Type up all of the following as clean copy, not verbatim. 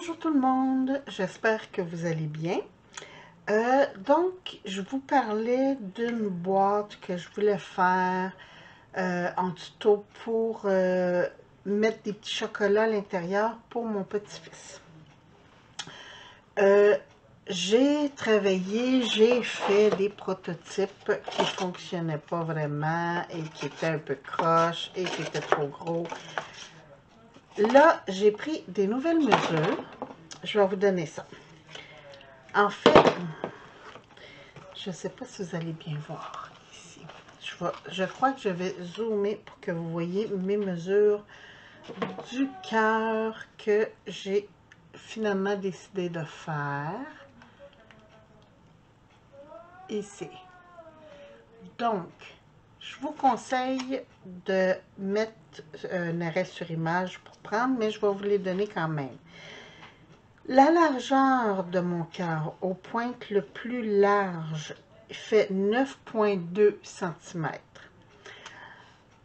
Bonjour tout le monde, j'espère que vous allez bien. Donc, je vous parlais d'une boîte que je voulais faire en tuto pour mettre des petits chocolats à l'intérieur pour mon petit-fils. J'ai travaillé, j'ai fait des prototypes qui ne fonctionnaient pas vraiment et qui étaient un peu croches et qui étaient trop gros. Là, j'ai pris des nouvelles mesures. Je vais vous donner ça. En fait, je ne sais pas si vous allez bien voir ici. Je crois que je vais zoomer pour que vous voyez mes mesures du cœur que j'ai finalement décidé de faire ici. Donc, je vous conseille de mettre un arrêt sur image pour prendre, mais je vais vous les donner quand même. La largeur de mon cœur au pointe le plus large fait 9,2 cm.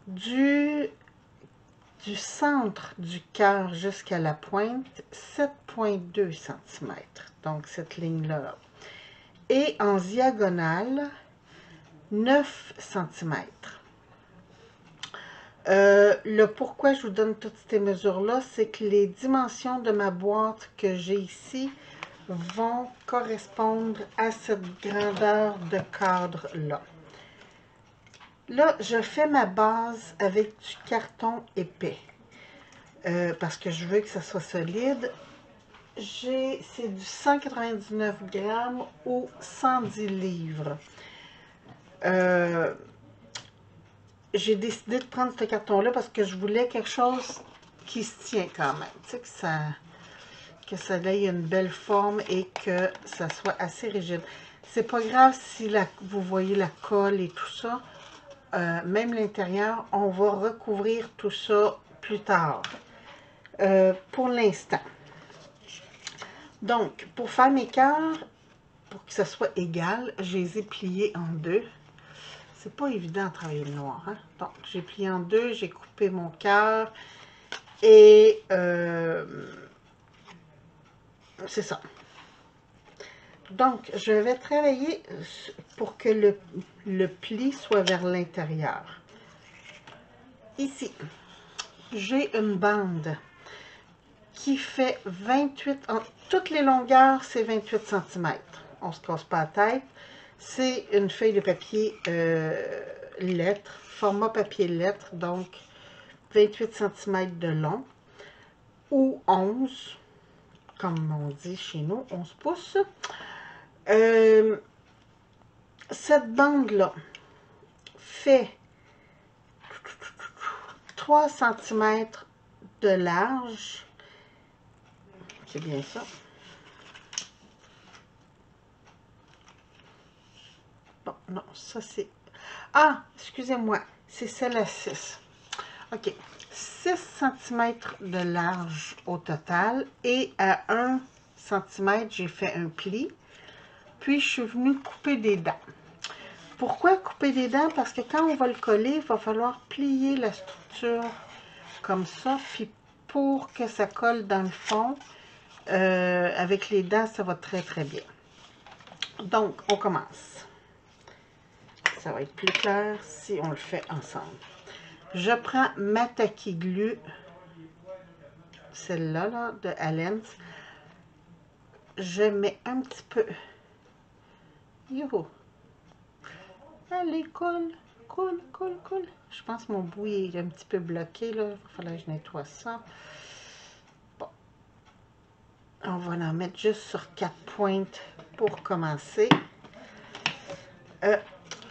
Du centre du cœur jusqu'à la pointe, 7,2 cm. Donc, cette ligne-là. Et en diagonale, 9 cm. Le pourquoi je vous donne toutes ces mesures-là, c'est que les dimensions de ma boîte que j'ai ici vont correspondre à cette grandeur de cadre-là. Là, je fais ma base avec du carton épais parce que je veux que ça soit solide. C'est du 199 grammes ou 110 livres. J'ai décidé de prendre ce carton-là parce que je voulais quelque chose qui se tient quand même. Tu sais, que ça ait une belle forme et que ça soit assez rigide. C'est pas grave si vous voyez la colle et tout ça. Même l'intérieur, on va recouvrir tout ça plus tard. Pour l'instant. Donc, pour faire mes cœurs, pour que ça soit égal, je les ai pliés en deux. C'est pas évident de travailler le noir. Hein? Donc, j'ai plié en deux, j'ai coupé mon cœur et c'est ça. Donc, je vais travailler pour que le pli soit vers l'intérieur. Ici, j'ai une bande qui fait 28, toutes les longueurs, c'est 28 cm. On ne se casse pas la tête. C'est une feuille de papier lettre, format papier lettre, donc 28 cm de long, ou 11, comme on dit chez nous, 11 pouces. Cette bande-là fait 3 cm de large. C'est bien ça. Bon, non, ça c'est... Ah, excusez-moi, c'est celle à 6. OK. 6 cm de large au total et à 1 cm, j'ai fait un pli. Puis, je suis venue couper des dents. Pourquoi couper des dents? Parce que quand on va le coller, il va falloir plier la structure comme ça. Puis, pour que ça colle dans le fond, avec les dents, ça va très, très bien. Donc, on commence. Ça va être plus clair si on le fait ensemble. Je prends ma Tacky Glue, celle-là, là, de Allen's. Je mets un petit peu. Youhou! Allez, colle, colle, colle, colle. Je pense que mon bout est un petit peu bloqué, là. Il va falloir que je nettoie ça. Bon. On va en mettre juste sur 4 pointes pour commencer.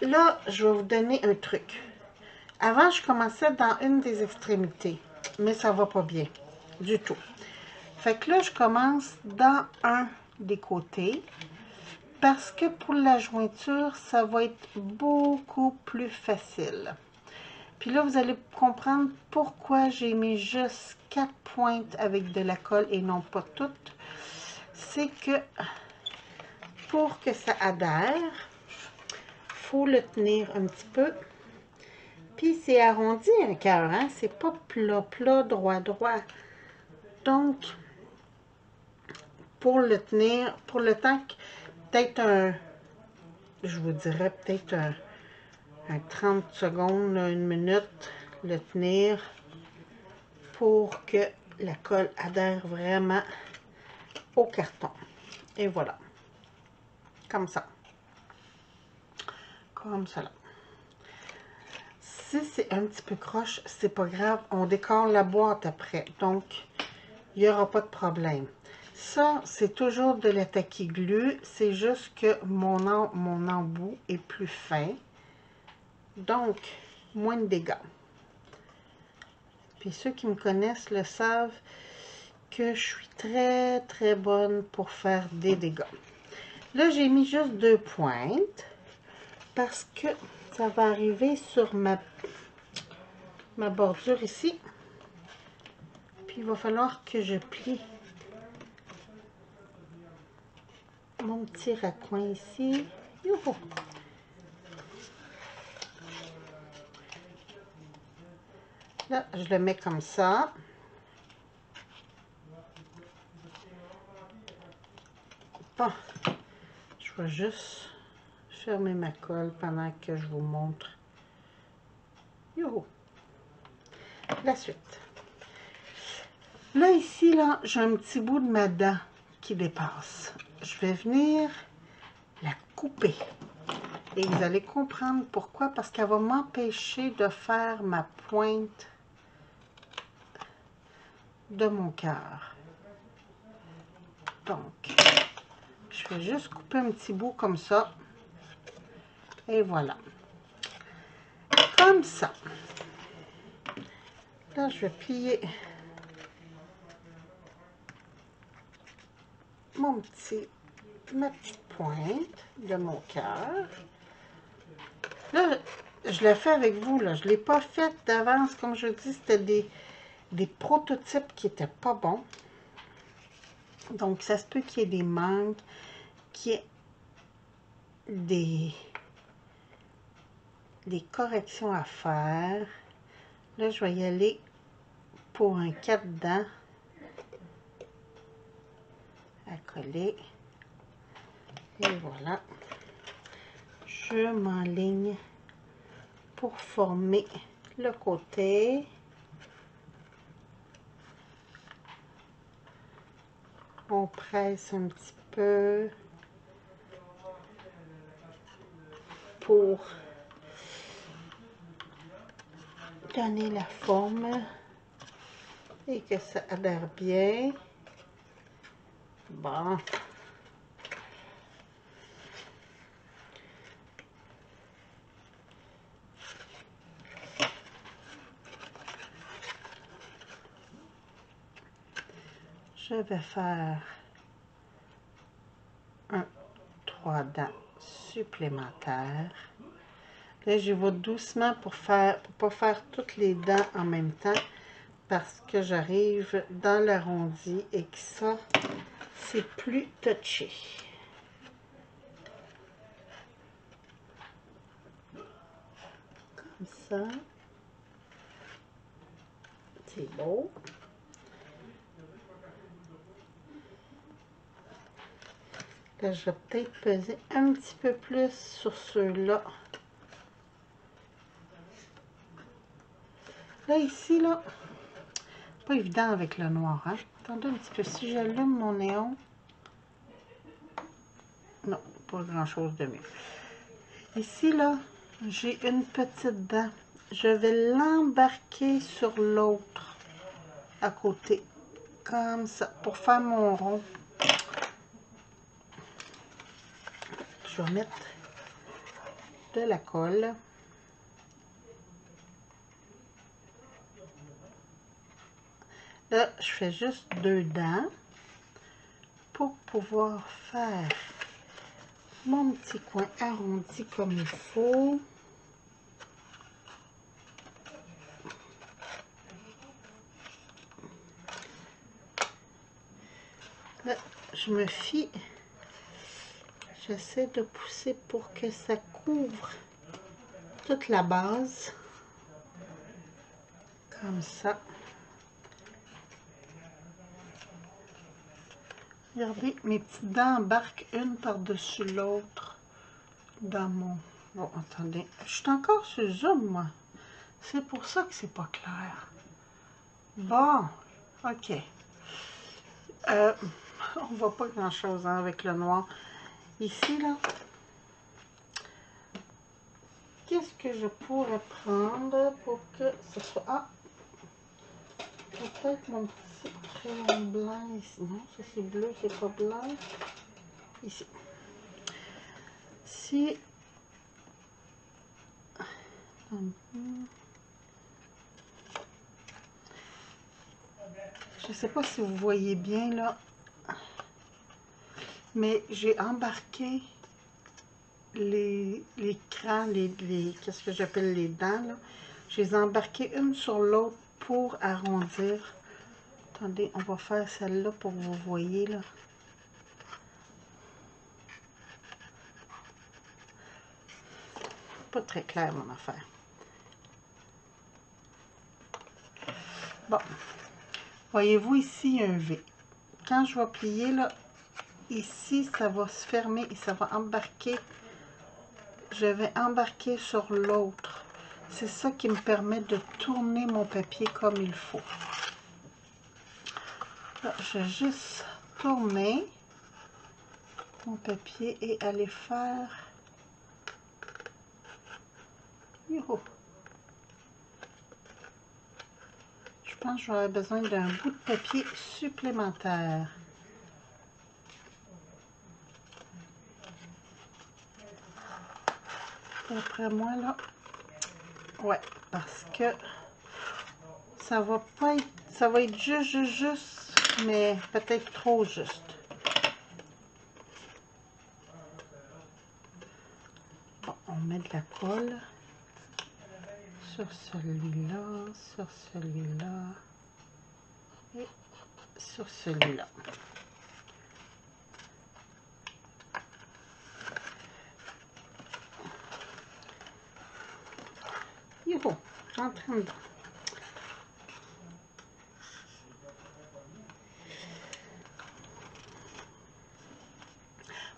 Là, je vais vous donner un truc. Avant, je commençais dans une des extrémités, mais ça va pas bien du tout. Fait que là, je commence dans un des côtés parce que pour la jointure, ça va être beaucoup plus facile. Puis là, vous allez comprendre pourquoi j'ai mis juste 4 pointes avec de la colle et non pas toutes. C'est que pour que ça adhère, il faut le tenir un petit peu. Puis c'est arrondi un cœur, hein? C'est pas plat, plat, droit, droit. Donc, pour le tenir, pour le temps, peut-être je vous dirais peut-être un 30 secondes, une minute, le tenir pour que la colle adhère vraiment au carton. Et voilà. Comme ça. Comme cela. Si c'est un petit peu croche, c'est pas grave. On décore la boîte après. Donc, il n'y aura pas de problème. Ça, c'est toujours de la taquiglu. C'est juste que mon embout est plus fin. Donc, moins de dégâts. Puis ceux qui me connaissent le savent que je suis très, très bonne pour faire des dégâts. Là, j'ai mis juste 2 pointes parce que ça va arriver sur ma bordure ici. Puis il va falloir que je plie mon petit raccoin ici. Youhou! Là, je le mets comme ça. Bon, je vais juste fermer ma colle pendant que je vous montre. Youhou! La suite. Là, ici, là, j'ai un petit bout de ma dent qui dépasse. Je vais venir la couper. Et vous allez comprendre pourquoi. Parce qu'elle va m'empêcher de faire ma pointe de mon cœur. Donc, je vais juste couper un petit bout comme ça. Et voilà. Comme ça. Là, je vais plier ma petite pointe de mon cœur. Là, je l'ai fait avec vous, là. Je ne l'ai pas fait d'avance. Comme je dis, c'était des prototypes qui n'étaient pas bons. Donc, ça se peut qu'il y ait des manques, qu'il y ait des corrections à faire. Là, je vais y aller pour un 4 dents à coller. Et voilà. Je m'enligne pour former le côté. On presse un petit peu pour donner la forme et que ça adhère bien. Bon. Je vais faire 3 dents supplémentaires. Là, je vais doucement pour pas faire toutes les dents en même temps parce que j'arrive dans l'arrondi et que ça, c'est plus touché. Comme ça. C'est beau. Là, je vais peut-être peser un petit peu plus sur ceux-là. Là, ici, là, pas évident avec le noir, hein. Attendez un petit peu. Si j'allume mon néon, non, pas grand-chose de mieux. Ici, là, j'ai une petite dent. Je vais l'embarquer sur l'autre à côté, comme ça, pour faire mon rond. Je vais mettre de la colle. Là, je fais juste 2 dents pour pouvoir faire mon petit coin arrondi comme il faut. Là, je me fie, j'essaie de pousser pour que ça couvre toute la base, comme ça. Regardez, mes petites dents embarquent une par-dessus l'autre dans mon... Bon, attendez. Je suis encore sur Zoom, moi. C'est pour ça que c'est pas clair. Bon, ok. On voit pas grand-chose hein, avec le noir. Ici, là, qu'est-ce que je pourrais prendre pour que ce soit... Ah! Peut-être mon petit crayon blanc ici. Non, ça c'est bleu, c'est pas blanc. Ici. Si... Je sais pas si vous voyez bien, là. Mais j'ai embarqué les crans, qu'est-ce que j'appelle les dents, là. Je les ai embarquées une sur l'autre pour arrondir. Attendez, on va faire celle-là pour que vous voyez, là. Pas très clair, mon affaire. Bon. Voyez-vous ici un V. Quand je vais plier, là, ici, ça va se fermer et ça va embarquer. Je vais embarquer sur l'autre. C'est ça qui me permet de tourner mon papier comme il faut. Là, je vais juste tourner mon papier et aller faire... Youhou. Je pense que j'aurai besoin d'un bout de papier supplémentaire. D'après moi, là, ouais, parce que ça va pas être, ça va être juste, mais peut-être trop juste. Bon, on met de la colle sur celui-là, sur celui-là et sur celui-là. Youhou, rentre dedans.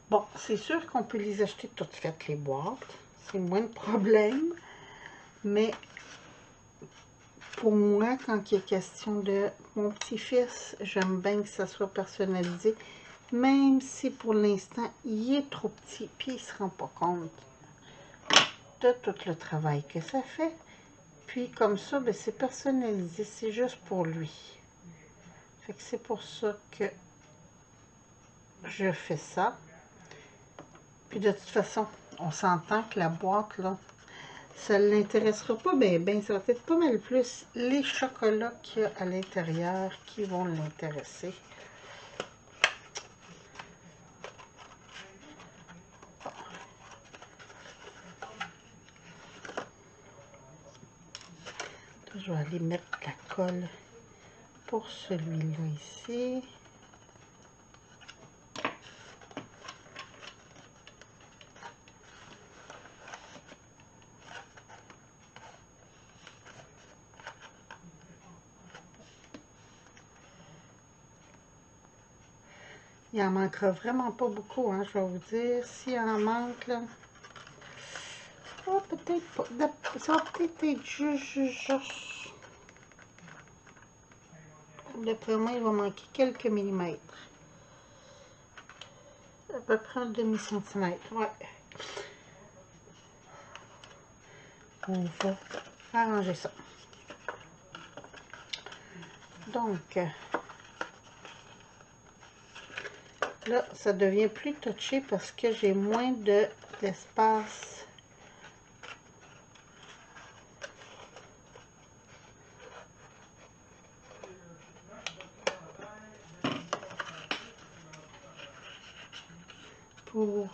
Bon, c'est sûr qu'on peut les acheter toutes faites, les boîtes. C'est moins de problème. Mais pour moi, quand il est question de mon petit-fils, j'aime bien que ça soit personnalisé. Même si pour l'instant, il est trop petit, puis il ne se rend pas compte de tout le travail que ça fait. Puis comme ça, ben, c'est personnalisé, c'est juste pour lui. Fait que c'est pour ça que je fais ça. Puis de toute façon, on s'entend que la boîte, là, ça ne l'intéressera pas bien. Ça va être pas mal plus les chocolats qu'il y a à l'intérieur qui vont l'intéresser. Je vais aller mettre de la colle pour celui-là ici. Il en manquera vraiment pas beaucoup, hein, je vais vous dire. S'il en manque, là, oh, peut-être pas. Ça va peut-être être juste. D'après moi, il va manquer quelques millimètres. À peu près un demi-centimètre, ouais. On va arranger ça. Donc, là, ça devient plus touché parce que j'ai moins d'espace. Pour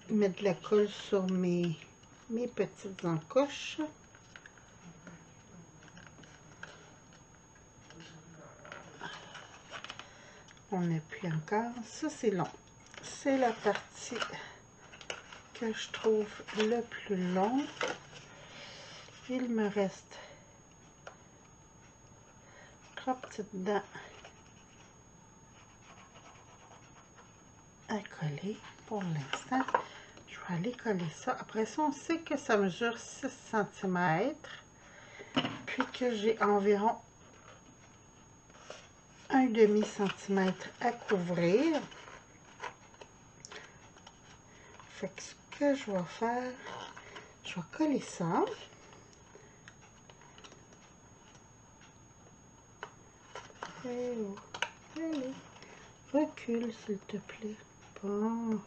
mettre de la colle sur mes petites encoches. On appuie encore. Ça, c'est long. C'est la partie que je trouve le plus long. Il me reste 3 petites dents à coller pour l'instant. Je vais aller coller ça. Après ça, on sait que ça mesure 6 cm, puis que j'ai environ un demi-centimètre à couvrir. Fait que ce que je vais faire, je vais coller ça. Allez, recule s'il te plaît. Bon.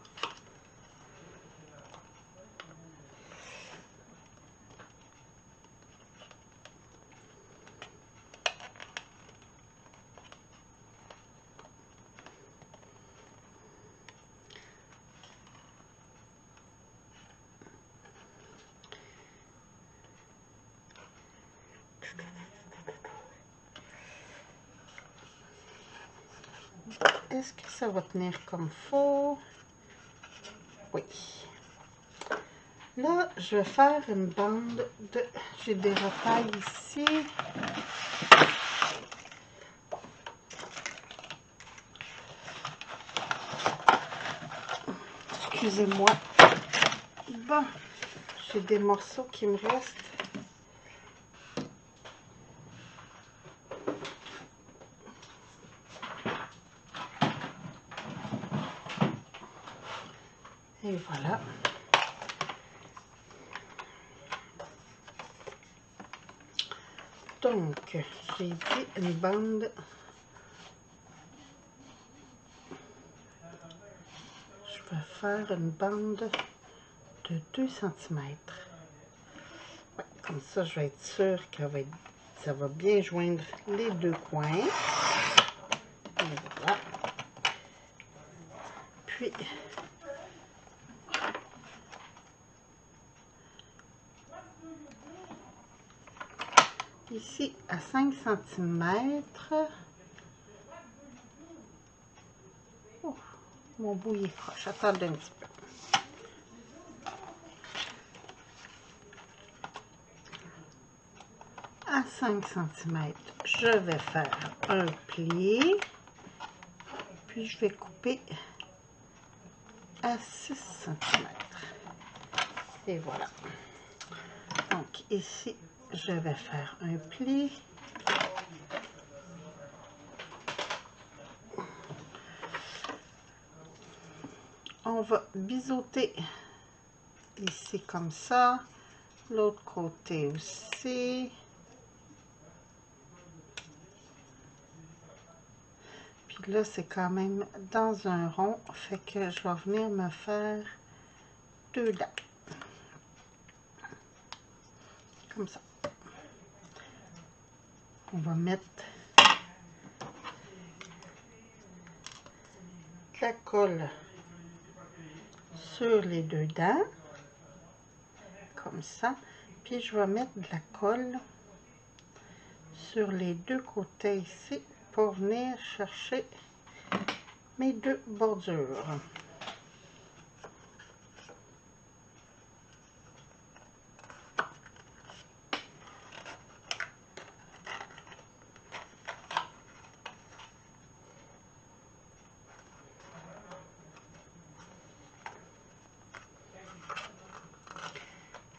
Est-ce que ça va tenir comme faut? Oui. Là, je vais faire une bande de... J'ai des retailles ici. Excusez-moi. Bon, j'ai des morceaux qui me restent. Et voilà. Donc, j'ai dit une bande. Je vais faire une bande de 2 cm. Ouais, comme ça, je vais être sûre que ça va bien joindre les deux coins. Et voilà. Puis, ici, à 5 cm, oh, mon bout il est proche. Attendez un petit peu. À 5 cm, je vais faire un pli, puis je vais couper à 6 cm. Et voilà. Donc ici, je vais faire un pli. On va biseauter ici comme ça, l'autre côté aussi. Puis là, c'est quand même dans un rond, fait que je vais venir me faire 2 dents. Comme ça. On va mettre la colle sur les 2 dents. Comme ça. Puis je vais mettre de la colle sur les 2 côtés ici pour venir chercher mes 2 bordures.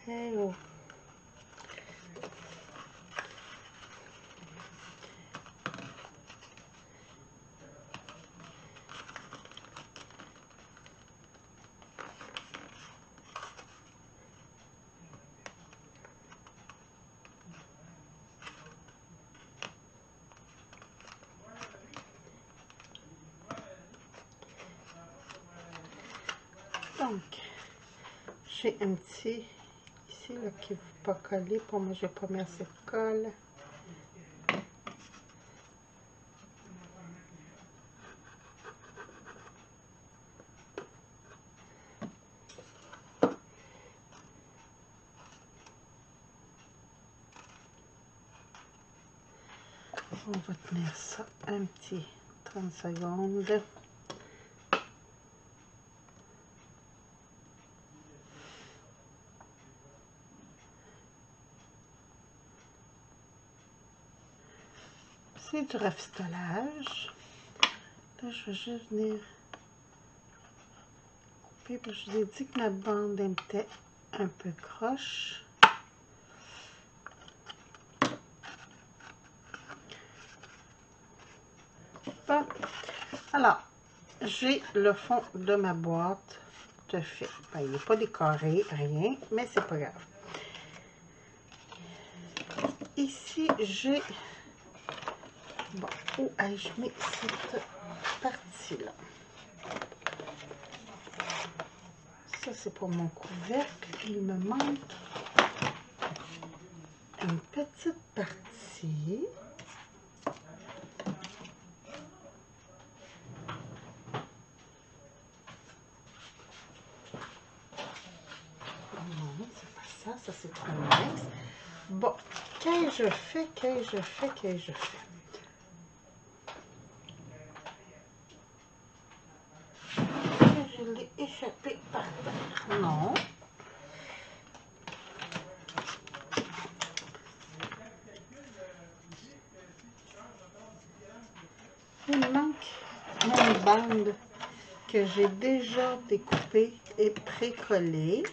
Hey oh. Donc, j'ai un petit ici là, qui ne veut pas coller. Pour moi, je n'ai pas mis assez de colle. On va tenir ça un petit 30 secondes. C'est du rafistolage. Là, je vais juste venir couper. Je vous ai dit que ma bande était un peu croche. Bon. Alors, j'ai le fond de ma boîte de fait. Ben, il n'est pas décoré, rien, mais c'est pas grave. Ici, j'ai... Bon, où ai-je mis cette partie-là? Ça, c'est pour mon couvercle. Il me manque une petite partie. Non, c'est pas ça. Ça, c'est trop mince. Bon, qu'ai-je fait? Qu'ai-je fait? Qu'ai-je fait? Je l'ai échappé par terre. Non. Il manque une bande que j'ai déjà découpée et précollée,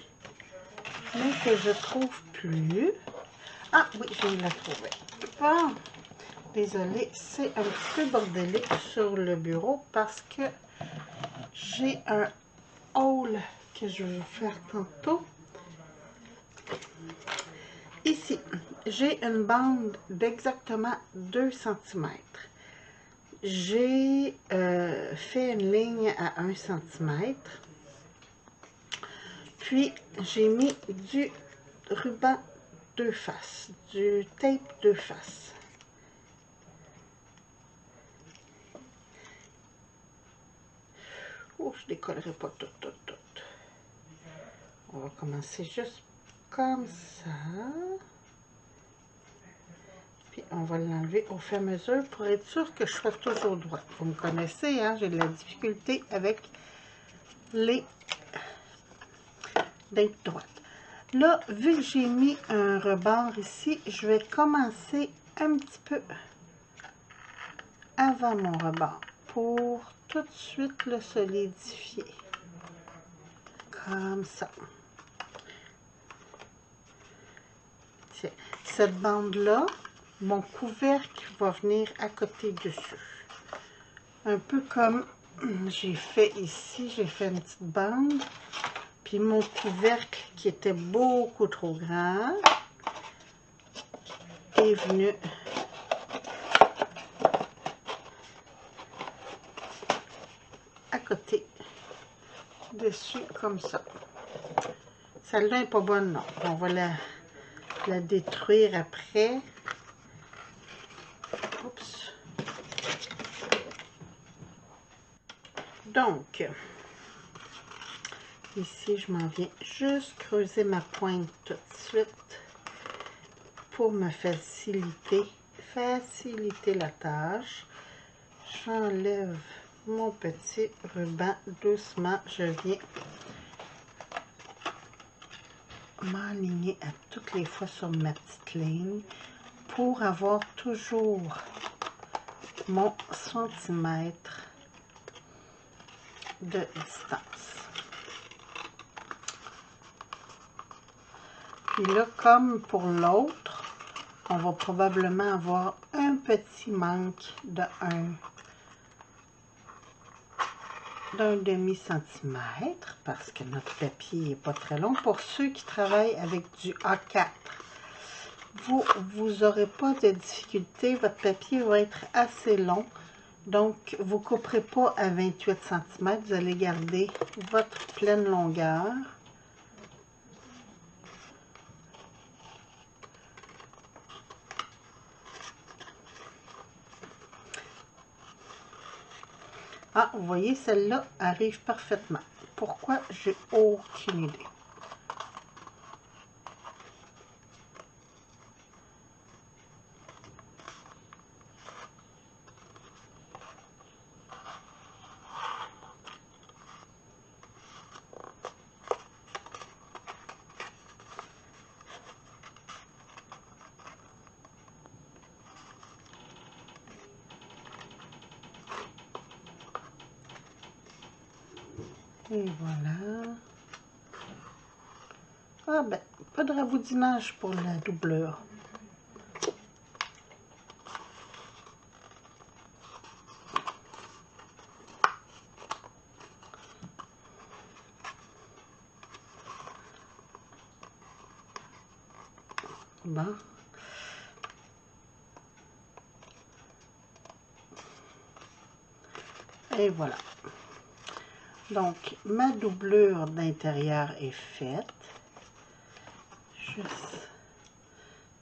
mais que je trouve plus. Ah oui, je viens de la trouver. Bon, désolée, c'est un petit peu bordélique sur le bureau parce que j'ai un haul que je vais faire tantôt. Ici, j'ai une bande d'exactement 2 cm. J'ai fait une ligne à 1 cm. Puis, j'ai mis du ruban 2 faces, du tape 2 faces. Oh, je décollerai pas tout. On va commencer juste comme ça. Puis, on va l'enlever au fur et à mesure pour être sûr que je sois toujours droite. Vous me connaissez, hein, j'ai de la difficulté avec les d'être droite. Là, vu que j'ai mis un rebord ici, je vais commencer un petit peu avant mon rebord pour tout de suite le solidifier. Comme ça. Tiens, cette bande-là, mon couvercle va venir à côté dessus. Un peu comme j'ai fait ici, j'ai fait une petite bande. Puis mon couvercle, qui était beaucoup trop grand, est venu à côté, dessus, comme ça. Celle-là n'est pas bonne, non. On va la détruire après. Oups. Donc, ici, je m'en viens juste creuser ma pointe tout de suite pour me faciliter la tâche. J'enlève mon petit ruban doucement. Je viens m'aligner à toutes les fois sur ma petite ligne pour avoir toujours mon centimètre de distance. Puis là, comme pour l'autre, on va probablement avoir un petit manque d'un demi-centimètre parce que notre papier n'est pas très long. Pour ceux qui travaillent avec du A4, vous n'aurez pas de difficulté, votre papier va être assez long, donc vous ne couperez pas à 28 cm, vous allez garder votre pleine longueur. Ah, vous voyez, celle-là arrive parfaitement. Pourquoi? J'ai aucune idée. Et voilà. Ah ben, pas de raboudinage pour la doublure. Bon. Et voilà. Donc, ma doublure d'intérieur est faite. Juste,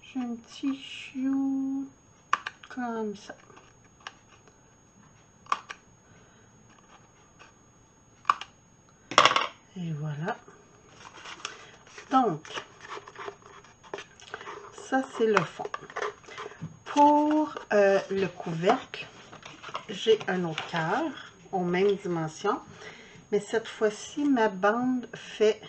j'ai un petit chiou comme ça. Et voilà. Donc, ça c'est le fond. Pour le couvercle, j'ai un autre cœur aux mêmes dimensions. Mais cette fois-ci, ma bande fait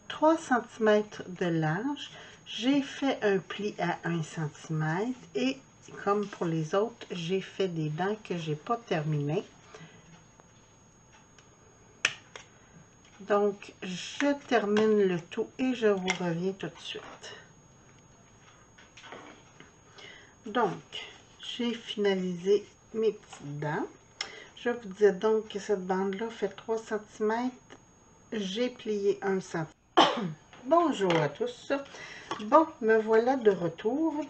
3 cm de large. J'ai fait un pli à 1 cm et comme pour les autres, j'ai fait des dents que j'ai pas terminées. Donc, je termine le tout et je vous reviens tout de suite. Donc, j'ai finalisé mes petites dents. Je vous disais donc que cette bande-là fait 3 cm. J'ai plié 1 cm. Bonjour à tous. Bon, me voilà de retour.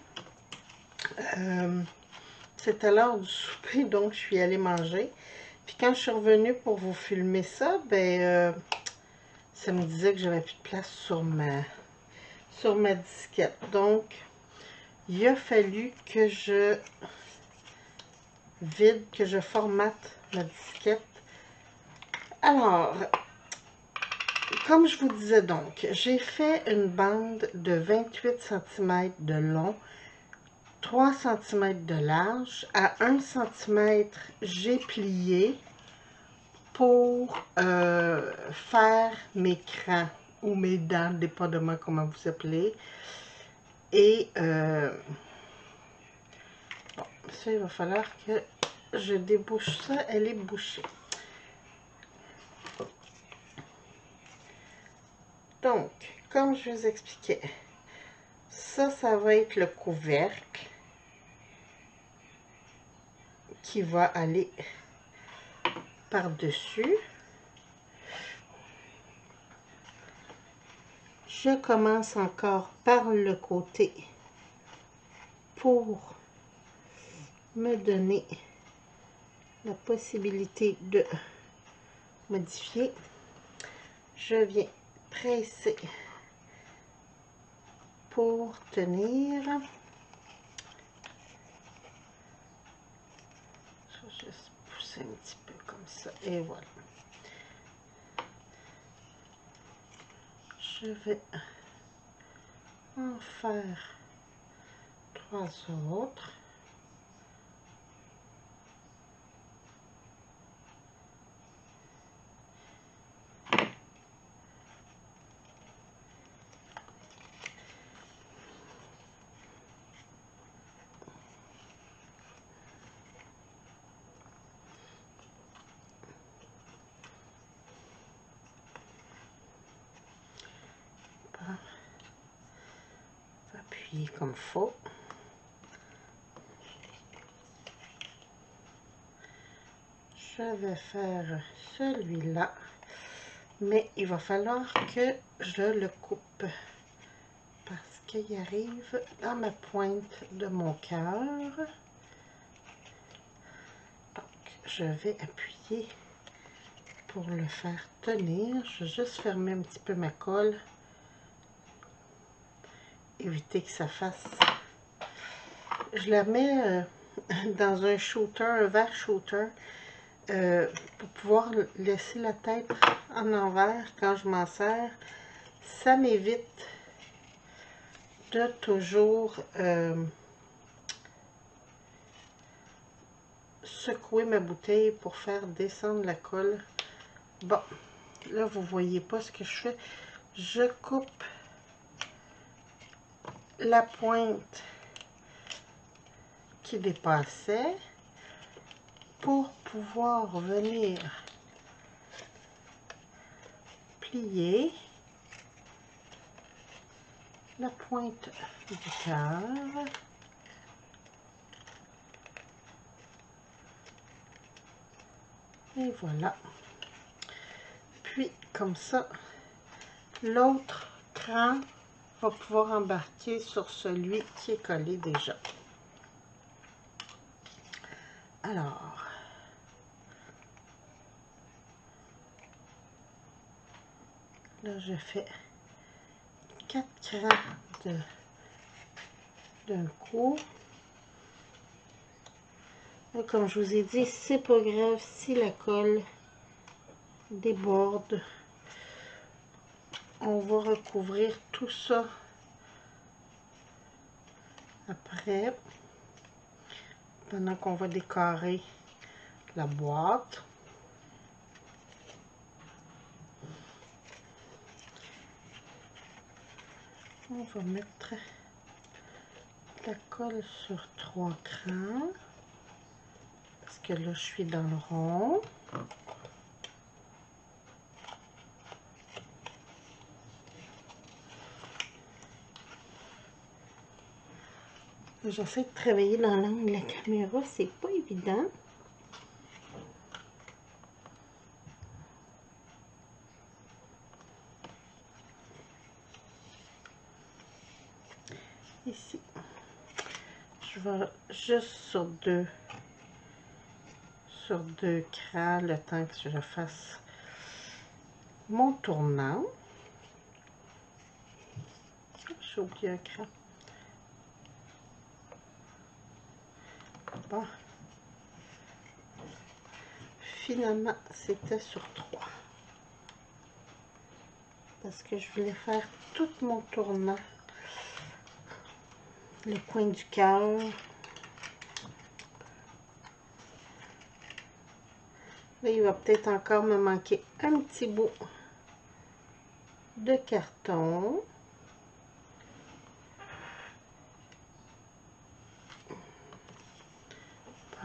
C'était l'heure du souper, donc je suis allée manger. Puis quand je suis revenue pour vous filmer ça, ben ça me disait que j'avais plus de place sur ma disquette. Donc, il a fallu que je vide, que je formate ma disquette. Alors, comme je vous disais donc, j'ai fait une bande de 28 cm de long, 3 cm de large. À 1 cm, j'ai plié pour faire mes crans ou mes dents, dépendamment comment vous appelez. Et bon, ça, il va falloir que je débouche ça. Elle est bouchée. Donc, comme je vous expliquais, ça va être le couvercle qui va aller par-dessus. Je commence encore par le côté pour me donner la possibilité de modifier. Je viens presser pour tenir. Je vais juste pousser un petit peu comme ça et voilà. Je vais en faire 3 autres. Appuyer comme il faut. Je vais faire celui-là, mais il va falloir que je le coupe parce qu'il arrive dans ma pointe de mon cœur. Donc, je vais appuyer pour le faire tenir. Je vais juste fermer un petit peu ma colle. Éviter que ça fasse. Je la mets dans un shooter, un verre shooter, pour pouvoir laisser la tête en envers quand je m'en sers. Ça m'évite de toujours secouer ma bouteille pour faire descendre la colle. Bon, là vous voyez pas ce que je fais. Je coupe la pointe qui dépassait pour pouvoir venir plier la pointe du cœur. Et voilà. Puis, comme ça, l'autre cran va pouvoir embarquer sur celui qui est collé déjà. Alors, là, je fais 4 crans d'un coup. Et comme je vous ai dit, c'est pas grave si la colle déborde. On va recouvrir tout ça après, pendant qu'on va décorer la boîte. On va mettre la colle sur 3 crans, parce que là, je suis dans le rond. J'essaie de travailler dans l'angle de la caméra, c'est pas évident. Ici, je vais juste sur deux crans le temps que je fasse mon tournant. J'ai oublié un cran. Bon. Finalement, c'était sur 3. Parce que je voulais faire tout mon tournant. Le coin du cœur. Là, il va peut-être encore me manquer un petit bout de carton.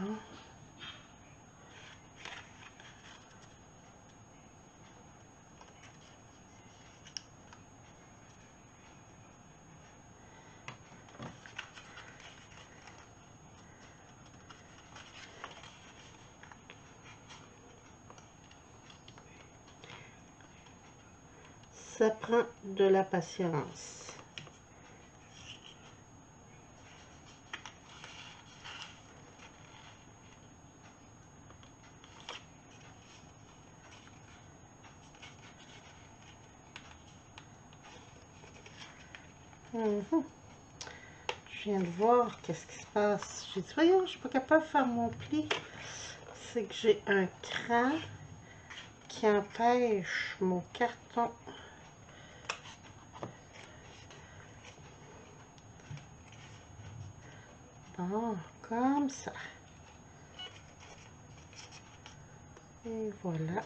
Bon. Ça prend de la patience. Je viens de voir qu'est-ce qui se passe. J'ai dit, voyons, je ne suis pas capable de faire mon pli. C'est que j'ai un cran qui empêche mon carton. Bon, comme ça. Et voilà.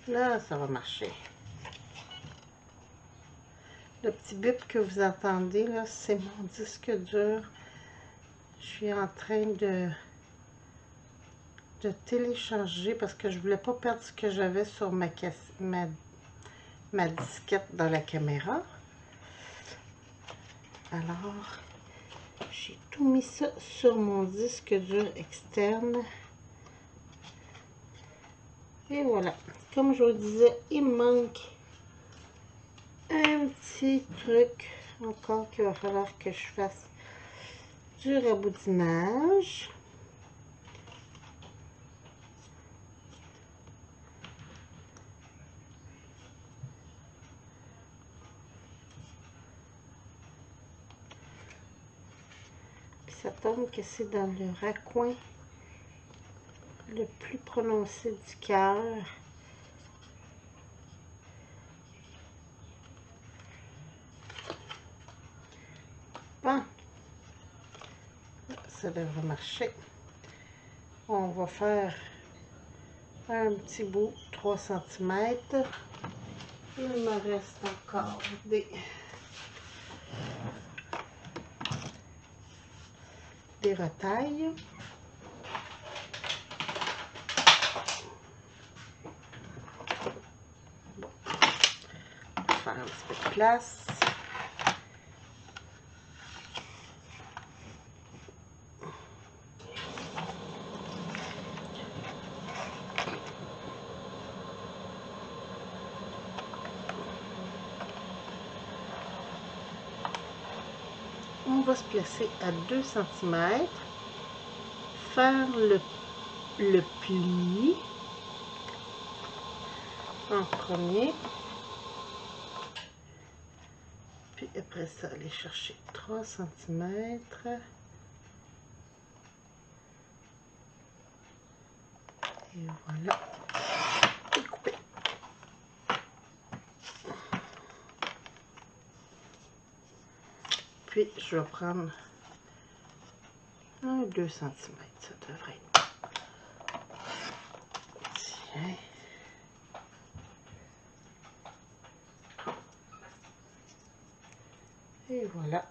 Là, ça va marcher. Le petit bip que vous entendez, là, c'est mon disque dur. Je suis en train de télécharger parce que je voulais pas perdre ce que j'avais sur ma disquette dans la caméra. Alors, j'ai tout mis ça sur mon disque dur externe. Et voilà. Comme je vous disais, il me manque un petit truc encore qu'il va falloir que je fasse du raboudinage. Puis ça tombe que c'est dans le raccoin le plus prononcé du cœur. Bon, ça devrait marcher. On va faire un petit bout, 3 cm. Il me reste encore des retailles. faire un petit peu de place. On va se placer à 2 cm, faire le pli en premier, puis après ça, aller chercher 3 cm. Et voilà, et couper. Puis je vais prendre 2 cm, ça devrait être. Tiens. Et voilà.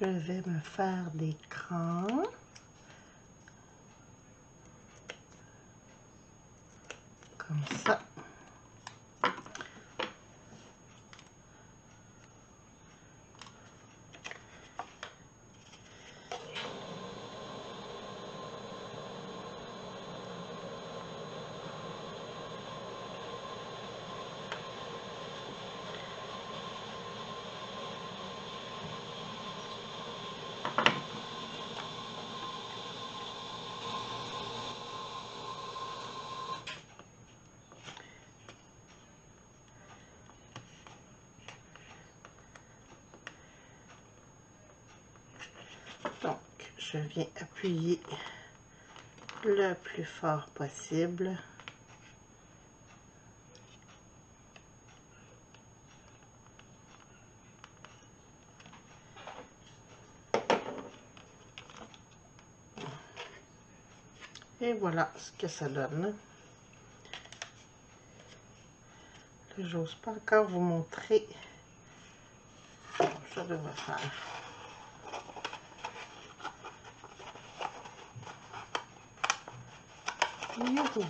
Je vais me faire des crans. Comme ça. Donc, je viens appuyer le plus fort possible. Et voilà ce que ça donne. J'ose pas encore vous montrer. Ça devrait faire. Youhou.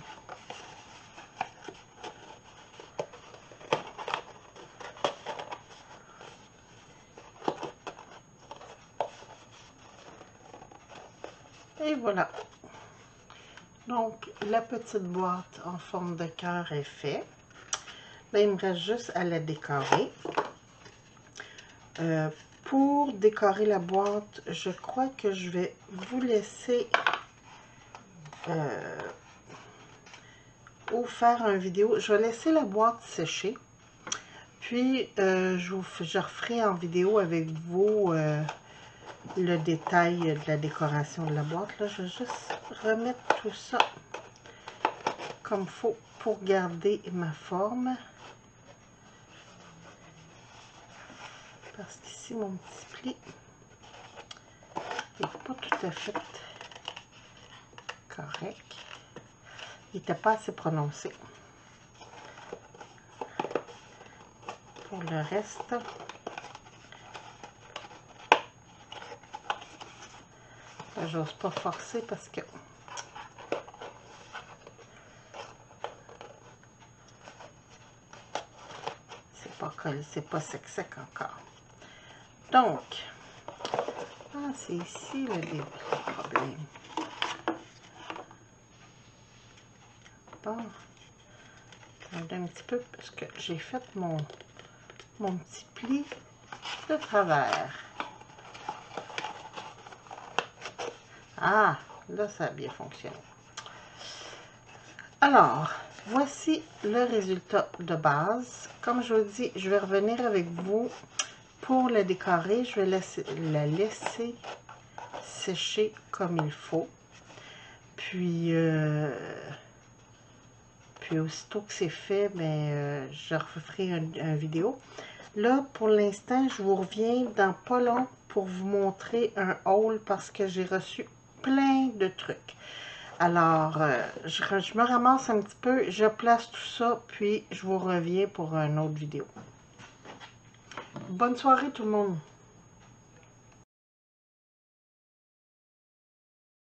Et voilà. Donc, la petite boîte en forme de cœur est faite. Là, il me reste juste à la décorer. Pour décorer la boîte, je crois que je vais vous laisser ou faire une vidéo. Je vais laisser la boîte sécher. Puis, je referai en vidéo avec vous le détail de la décoration de la boîte. Là, je vais juste remettre tout ça comme il faut pour garder ma forme. Parce qu'ici, mon petit pli n'est pas tout à fait correct. Il n'était pas assez prononcé. Pour le reste, j'ose pas forcer parce que c'est pas collé, c'est pas sec encore. Donc, c'est ici le problème. Bon, attendez un petit peu parce que j'ai fait mon petit pli de travers. Ah, là, ça a bien fonctionné. Alors, voici le résultat de base. Comme je vous dis, je vais revenir avec vous pour la décorer. Je vais la laisser sécher comme il faut. Puis aussitôt que c'est fait, ben, je referai une vidéo. Là, pour l'instant, je vous reviens dans pas long pour vous montrer un haul parce que j'ai reçu plein de trucs. Alors, je me ramasse un petit peu, je place tout ça, puis je vous reviens pour une autre vidéo. bonne soirée tout le monde.